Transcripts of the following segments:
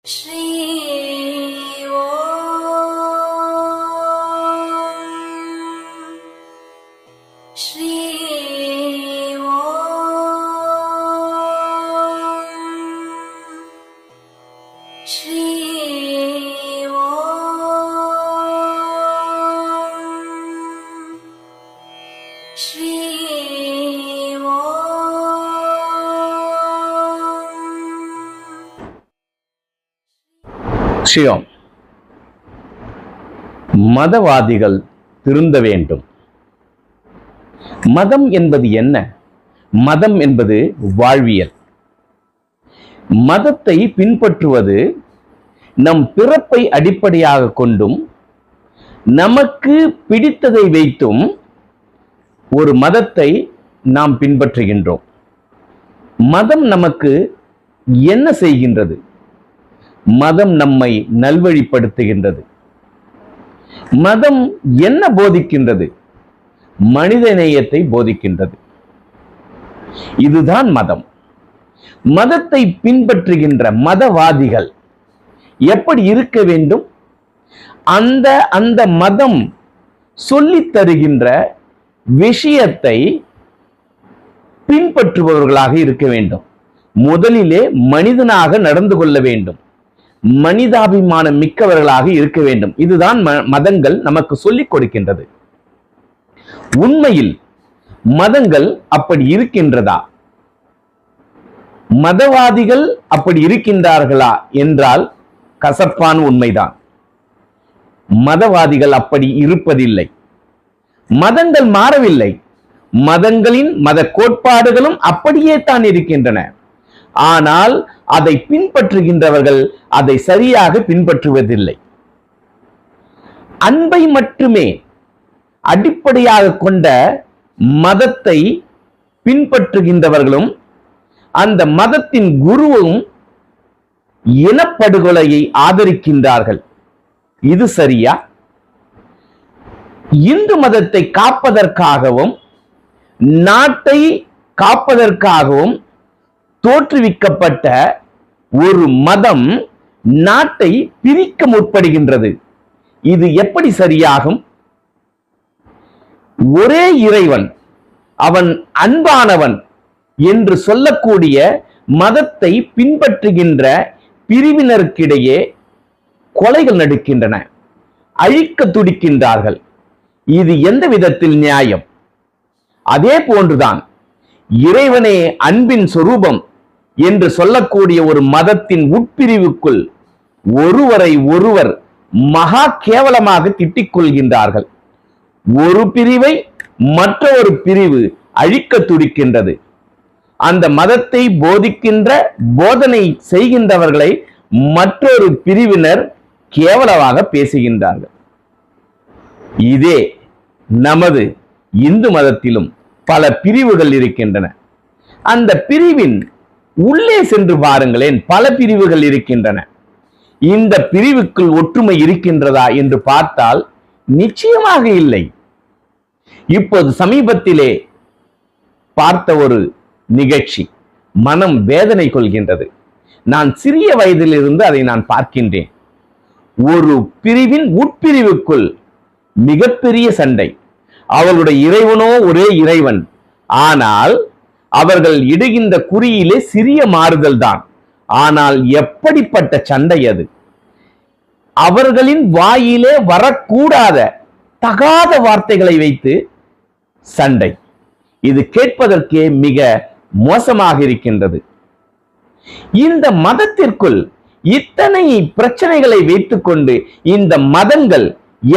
श्री ओम श्री ओम श्री ओम श्री விஷயம். மதவாதிகள் திருந்த வேண்டும். மதம் என்பது என்ன? மதம் என்பது வாழ்வியல். மதத்தை பின்பற்றுவது நம் பிறப்பை அடிப்படையாக கொண்டும் நமக்கு பிடித்ததை வைத்தும் ஒரு மதத்தை நாம் பின்பற்றுகின்றோம். மதம் நமக்கு என்ன செய்கின்றது? மதம் நம்மை நல்வழிப்படுத்துகின்றது. மதம் என்ன போதிக்கின்றது? மனித நேயத்தை போதிக்கின்றது. இதுதான் மதம். மதத்தை பின்பற்றுகின்ற மதவாதிகள் எப்படி இருக்க வேண்டும்? அந்த மதம் சொல்லித் தருகின்ற விஷயத்தை பின்பற்றுபவர்களாக இருக்க வேண்டும். முதலிலே மனிதனாக நடந்து கொள்ள வேண்டும். மனிதாபிமானம் மிக்கவர்களாக இருக்க வேண்டும். இதுதான் மதங்கள் நமக்கு சொல்லிக் கொடுக்கின்றது. உண்மையில் மதங்கள் அப்படி இருக்கின்றதா? மதவாதிகள் அப்படி இருக்கின்றார்களா என்றால் கசப்பான உண்மைதான். மதவாதிகள் அப்படி இருப்பதில்லை. மதங்கள் மாறவில்லை. மதங்களின் மத கோட்பாடுகளும் அப்படியே தான் இருக்கின்றன. ஆனால் அதை பின்பற்றுகின்றவர்கள் அதை சரியாக பின்பற்றுவதில்லை. அன்பை மட்டுமே அடிப்படையாக கொண்ட மதத்தை பின்பற்றுகின்றவர்களும் அந்த மதத்தின் குருவும் இனப்படுகொலையை ஆதரிக்கின்றார்கள். இது சரியா? இந்து மதத்தை காப்பதற்காகவும் நாட்டை காப்பதற்காகவும் தோற்றுவிக்கப்பட்ட ஒரு மதம் நாட்டை பிரிக்க முற்படுகின்றது. இது எப்படி சரியாகும்? ஒரே இறைவன், அவன் அன்பானவன் என்று சொல்லக்கூடிய மதத்தை பின்பற்றுகின்ற பிரிவினருக்கிடையே கொலைகள் நடக்கின்றன, அழிக்க துடிக்கின்றார்கள். இது எந்த விதத்தில் நியாயம்? அதே போன்றுதான் இறைவனே அன்பின் சொரூபம் என்று சொல்லக்கூடிய ஒரு மதத்தின் உட்பிரிவுக்குள் ஒருவரை ஒருவர் மகா கேவலமாக திட்டிக் கொள்கின்றார்கள். ஒரு பிரிவை மற்றொரு பிரிவு அழிக்க துடிக்கின்றது. அந்த மதத்தை போதிக்கின்ற போதனை செய்கின்றவர்களை மற்றொரு பிரிவினர் கேவலமாக பேசுகின்றார்கள். இதே நமது இந்து மதத்திலும் பல பிரிவுகள் இருக்கின்றன. அந்த பிரிவின் உள்ளே சென்று பாருங்களேன், பல பிரிவுகள் இருக்கின்றன. இந்த பிரிவுக்குள் ஒற்றுமை இருக்கின்றதா என்று பார்த்தால் நிச்சயமாக இல்லை. இப்போது சமீபத்திலே பார்த்த ஒரு நிகழ்ச்சி மனம் வேதனை கொள்கின்றது. நான் சிறிய வயதிலிருந்து அதை நான் பார்க்கின்றேன். ஒரு பிரிவின் உட்பிரிவுக்குள் மிகப்பெரிய சண்டை. அவர்களுடைய இறைவனோ ஒரே இறைவன், ஆனால் அவர்கள் இடுகின்ற குறியிலே சிறிய மாறுதல் தான். ஆனால் எப்படிப்பட்ட சண்டை அது! அவர்களின் வாயிலே வரக்கூடாத தகாத வார்த்தைகளை வைத்து சண்டை. இது கேட்பதற்கே மிக மோசமாக இருக்கின்றது. இந்த மதத்திற்குள் இத்தனை பிரச்சனைகளை வைத்துக் கொண்டு இந்த மதங்கள்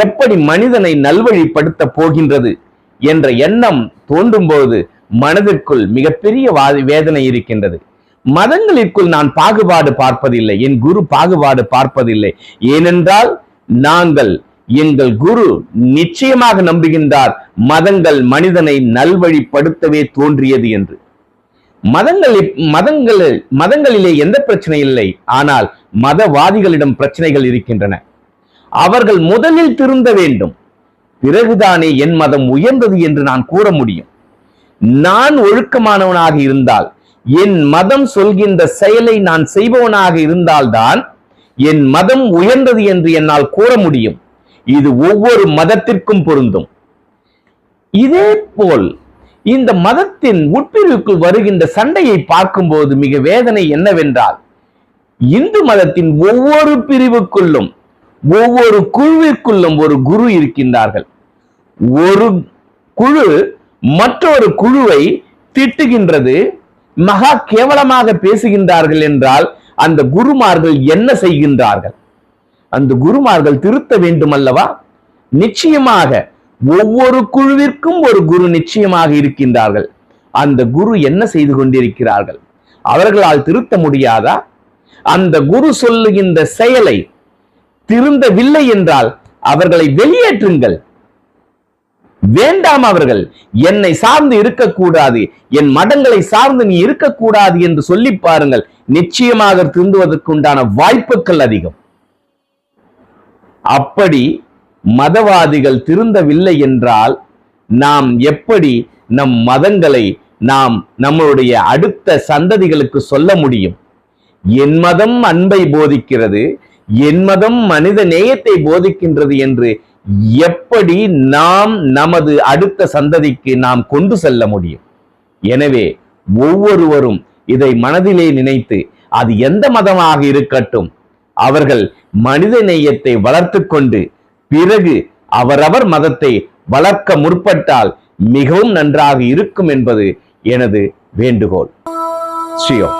எப்படி மனிதனை நல்வழிப்படுத்த போகின்றது என்ற எண்ணம் தோன்றும் போது மனதிற்குள் மிகப்பெரிய வேதனை இருக்கின்றது. மதங்களிற்குள் நான் பாகுபாடு பார்ப்பதில்லை, என் குரு பாகுபாடு பார்ப்பதில்லை. ஏனென்றால் நாங்கள் எங்கள் குரு நிச்சயமாக நம்புகின்றார் மதங்கள் மனிதனை நல்வழிப்படுத்தவே தோன்றியது என்று. மதங்களிலே எந்த பிரச்சனை இல்லை, ஆனால் மதவாதிகளிடம் பிரச்சனைகள் இருக்கின்றன. அவர்கள் முதலில் திருந்த வேண்டும். பிறகுதானே என் மதம் உயர்ந்தது என்று நான் கூற முடியும். நான் ஒழுக்கமானவனாக இருந்தால், என் மதம் சொல்கின்ற செயலை நான் செய்பவனாக இருந்தால்தான் என் மதம் உயர்ந்தது என்று என்னால் கூற முடியும். இது ஒவ்வொரு மதத்திற்கும் பொருந்தும். இதே போல் இந்த மதத்தின் உட்பிரிவுக்குள் வருகின்ற சண்டையை பார்க்கும்போது மிக வேதனை என்னவென்றால், இந்து மதத்தின் ஒவ்வொரு பிரிவுக்குள்ளும் ஒவ்வொரு குழுவிற்குள்ளும் ஒரு குரு இருக்கின்றார்கள். ஒரு குழு மற்றொரு குழுவை திட்டுகின்றது, மகா கேவலமாக பேசுகின்றார்கள் என்றால் அந்த குருமார்கள் என்ன செய்கின்றார்கள்? அந்த குருமார்கள் திருத்த வேண்டும் அல்லவா? நிச்சயமாக ஒவ்வொரு குழுவிற்கும் ஒரு குரு நிச்சயமாக இருக்கின்றார்கள். அந்த குரு என்ன செய்து கொண்டிருக்கிறார்கள்? அவர்களால் திருத்த முடியாதா? அந்த குரு சொல்லுகின்ற செயலை திருந்தவில்லை என்றால் அவர்களை வெளியேற்றுங்கள். வேண்டாம், அவர்கள் என்னை சார்ந்து இருக்கக்கூடாது, என் மடங்களை சார்ந்து நீ இருக்கக்கூடாது என்று சொல்லி பாருங்கள். நிச்சயமாக திருந்துவதற்குண்டான வாய்ப்புகள் அதிகம். அப்படி மதவாதிகள் திருந்தவில்லை என்றால் நாம் எப்படி நம் மதங்களை நாம் நம்மளுடைய அடுத்த சந்ததிகளுக்கு சொல்ல முடியும்? என் மதம் அன்பை போதிக்கிறது, என் மதம் மனித நேயத்தை போதிக்கின்றது என்று எப்படி நாம் நமது அடுத்த சந்ததிக்கு நாம் கொண்டு செல்ல முடியும்? எனவே ஒவ்வொருவரும் இதை மனதிலே நினைத்து, அது எந்த மதமாக இருக்கட்டும், அவர்கள் மனித நேயத்தை வளர்த்து கொண்டு பிறகு அவரவர் மதத்தை வளர்க்க முற்பட்டால் மிகவும் நன்றாக இருக்கும் என்பது எனது வேண்டுகோள். ஸ்ரீயோ.